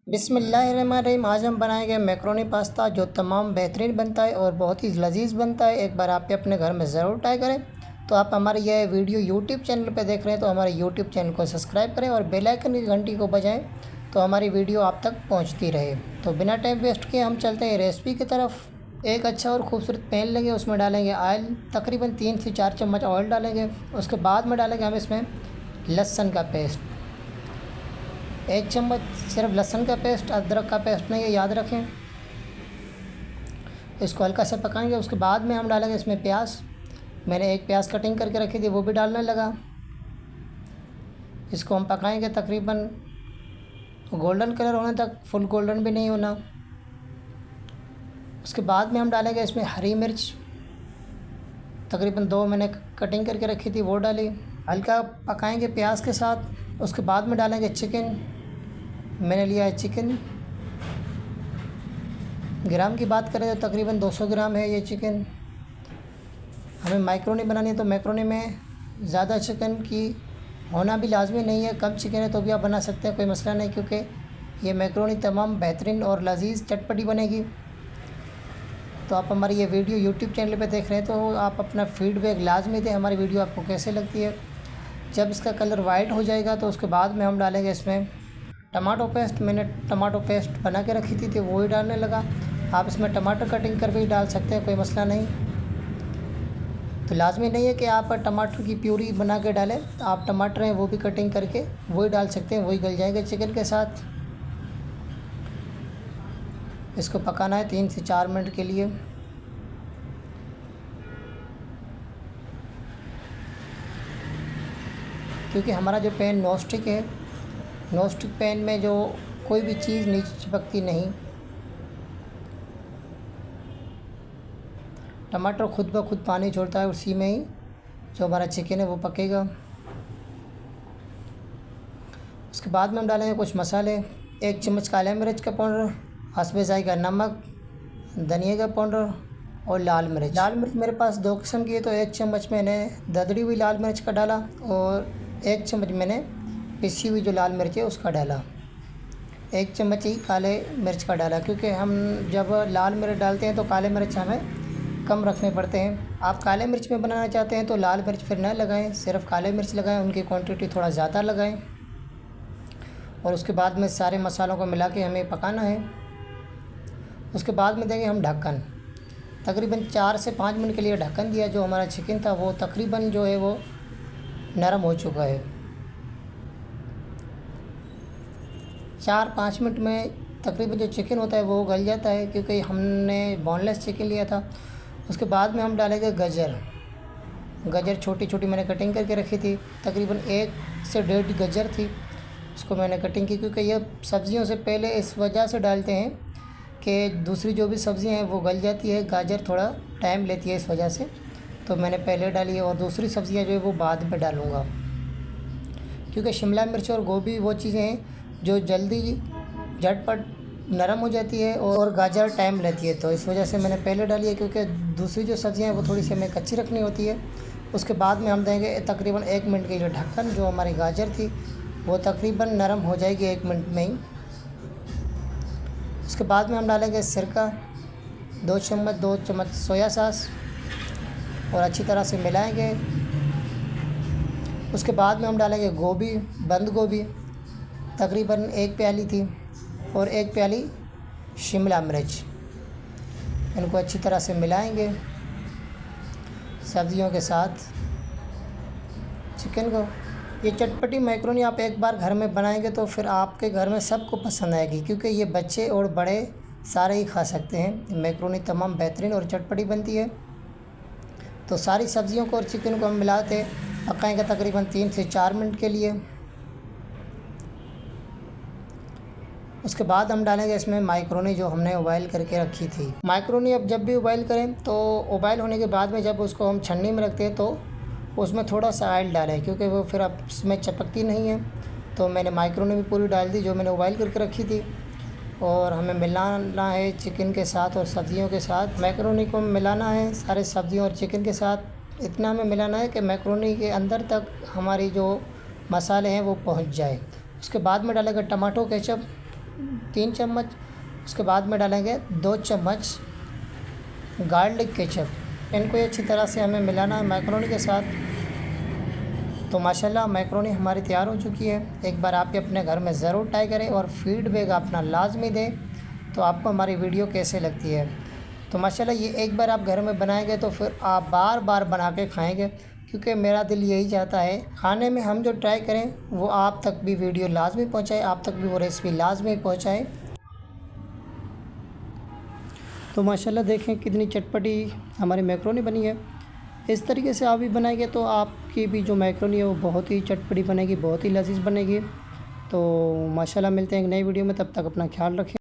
बिस्मिल्लाहिर्रहमानिर्रहीम। आज हम बनाएंगे मैक्रोनी पास्ता जो तमाम बेहतरीन बनता है और बहुत ही लजीज बनता है। एक बार आप अपने घर में ज़रूर ट्राई करें। तो आप हमारी यह वीडियो यूट्यूब चैनल पे देख रहे हैं तो हमारे यूट्यूब चैनल को सब्सक्राइब करें और बेल आइकन की घंटी को बजाएं तो हमारी वीडियो आप तक पहुंचती रहे। तो बिना टाइम वेस्ट किए हम चलते हैं रेसिपी की तरफ। एक अच्छा और ख़ूबसूरत पैन लेंगे, उसमें डालेंगे ऑयल, तकरीबन 3 से 4 चम्मच ऑयल डालेंगे। उसके बाद में डालेंगे हम इसमें लहसुन का पेस्ट, 1 चम्मच सिर्फ लहसुन का पेस्ट, अदरक का पेस्ट नहीं है, याद रखें। इसको हल्का सा पकाएंगे। उसके बाद में हम डालेंगे इसमें प्याज। मैंने एक प्याज कटिंग करके रखी थी, वो भी डालने लगा। इसको हम पकाएंगे तकरीबन गोल्डन कलर होने तक, फुल गोल्डन भी नहीं होना। उसके बाद में हम डालेंगे इसमें हरी मिर्च, तकरीबन 2 मैंने कटिंग करके रखी थी, वो डाली। हल्का पकाएंगे प्याज के साथ। उसके बाद में डालेंगे चिकन। मैंने लिया है चिकन। ग्राम की बात करें तो तकरीबन 200 ग्राम है ये चिकन। हमें मैक्रोनी बनानी है तो मैक्रोनी में ज़्यादा चिकन की होना भी लाजमी नहीं है, कम चिकन है तो भी आप बना सकते हैं, कोई मसला नहीं, क्योंकि ये मैक्रोनी तमाम बेहतरीन और लजीज चटपटी बनेगी। तो आप हमारी ये वीडियो यूट्यूब चैनल पे देख रहे हैं तो आप अपना फीडबैक लाजमी दें, हमारी वीडियो आपको कैसे लगती है। जब इसका कलर वाइट हो जाएगा तो उसके बाद में हम डालेंगे इसमें टमाटो पेस्ट। मैंने टमाटो पेस्ट बना के रखी थी वो ही डालने लगा। आप इसमें टमाटर कटिंग कर भी डाल सकते हैं, कोई मसला नहीं। तो लाजमी नहीं है कि आप टमाटर की प्यूरी बना के डालें, तो आप टमाटर हैं वो भी कटिंग करके वही डाल सकते हैं, वही गल जाएंगे चिकन के साथ। इसको पकाना है 3 से 4 मिनट के लिए। क्योंकि हमारा जो पैन नॉनस्टिक है, नॉनस्टिक पैन में जो कोई भी चीज़ नीचे चिपकती नहीं। टमाटर खुद ब खुद पानी छोड़ता है, उसी में ही जो हमारा चिकन है वो पकेगा। उसके बाद में हम डालेंगे कुछ मसाले। 1 चम्मच काला मिर्च का पाउडर, हस्बे जायका नमक, धनिया का पाउडर और लाल मिर्च। लाल मिर्च मेरे पास 2 किस्म की है, तो 1 चम्मच मैंने ददड़ी हुई लाल मिर्च का डाला और 1 चम्मच मैंने पिसी हुई जो लाल मिर्च है उसका डाला। 1 चम्मच ही काले मिर्च का डाला, क्योंकि हम जब लाल मिर्च डालते हैं तो काले मिर्च हमें कम रखने पड़ते हैं। आप काले मिर्च में बनाना चाहते हैं तो लाल मिर्च फिर ना लगाएं, सिर्फ काले मिर्च लगाएं, उनकी क्वांटिटी थोड़ा ज़्यादा लगाएं। और उसके बाद में सारे मसालों को मिला के हमें पकाना है। उसके बाद में देंगे हम ढक्कन। तकरीबन 4 से 5 मिनट के लिए ढक्कन दिया। जो हमारा चिकन था वो तकरीबन जो है वो नरम हो चुका है। 4-5 मिनट में तकरीबन जो चिकन होता है वो गल जाता है, क्योंकि हमने बोनलेस चिकन लिया था। उसके बाद में हम डालेंगे गजर छोटी छोटी मैंने कटिंग करके रखी थी, तकरीबन 1 से 1.5 गजर थी, उसको मैंने कटिंग की। क्योंकि ये सब्ज़ियों से पहले इस वजह से डालते हैं कि दूसरी जो भी सब्ज़ियाँ हैं वो गल जाती है, गाजर थोड़ा टाइम लेती है, इस वजह से तो मैंने पहले डाली है। और दूसरी सब्ज़ियाँ जो है वो बाद में डालूँगा, क्योंकि शिमला मिर्च और गोभी वो चीज़ें हैं जो जल्दी झटपट नरम हो जाती है और गाजर टाइम लेती है, तो इस वजह से मैंने पहले डाली है, क्योंकि दूसरी जो सब्ज़ियाँ हैं वो थोड़ी सी हमें कच्ची रखनी होती है। उसके बाद में हम देंगे तकरीबन 1 मिनट के लिए ढक्कन। जो हमारी गाजर थी वो तकरीबन नरम हो जाएगी 1 मिनट में ही। उसके बाद में हम डालेंगे सिरका, 2 चम्मच सोया सॉस और अच्छी तरह से मिलाएंगे। उसके बाद में हम डालेंगे गोभी, बंद गोभी, तकरीबन 1 प्याली थी और 1 प्याली शिमला मिर्च। इनको अच्छी तरह से मिलाएंगे सब्ज़ियों के साथ चिकन को। ये चटपटी मैक्रोनी आप एक बार घर में बनाएंगे तो फिर आपके घर में सबको पसंद आएगी, क्योंकि ये बच्चे और बड़े सारे ही खा सकते हैं। मैक्रोनी तमाम बेहतरीन और चटपटी बनती है। तो सारी सब्ज़ियों को और चिकन को हम मिलाते पकाएंगे तकरीबन 3 से 4 मिनट के लिए। उसके बाद हम डालेंगे इसमें मैक्रोनी जो हमने उबाइल करके रखी थी। मैक्रोनी अब जब भी उबाइल करें तो उबाइल होने के बाद में जब उसको हम छन्नी में रखते हैं तो उसमें थोड़ा सा ऑयल डालें, क्योंकि वो फिर अब उसमें चिपकती नहीं है। तो मैंने मैक्रोनी भी पूरी डाल दी जो मैंने उबाइल करके रखी थी। और हमें मिलाना है चिकन के साथ और सब्ज़ियों के साथ। मैक्रोनी को मिलाना है सारे सब्ज़ियों और चिकन के साथ। इतना हमें मिलाना है कि मैक्रोनी के अंदर तक हमारी जो मसाले हैं वो पहुंच जाए। उसके बाद में डालेंगे टमाटो केचप, 3 चम्मच। उसके बाद में डालेंगे 2 चम्मच गार्लिक केचप। इनको अच्छी तरह से हमें मिलाना है मैक्रोनी के साथ। तो माशाल्लाह मैक्रोनी हमारी तैयार हो चुकी है। एक बार आप भी अपने घर में ज़रूर ट्राई करें और फीडबैक अपना लाजमी दें तो आपको हमारी वीडियो कैसे लगती है। तो माशाल्लाह ये एक बार आप घर में बनाएंगे तो फिर आप बार बार बना के खाएँगे, क्योंकि मेरा दिल यही चाहता है खाने में हम जो ट्राई करें वो आप तक भी वीडियो लाजमी पहुँचाए, आप तक भी वो रेसिपी लाजमी पहुँचाए। तो माशाल्लाह देखें कितनी चटपटी हमारी मैक्रोनी बनी है। इस तरीके से आप भी बनाएंगे तो आपकी भी जो मैक्रोनी है वो बहुत ही चटपटी बनेगी, बहुत ही लजीज बनेगी। तो माशाल्लाह मिलते हैं एक नई वीडियो में, तब तक अपना ख्याल रखें।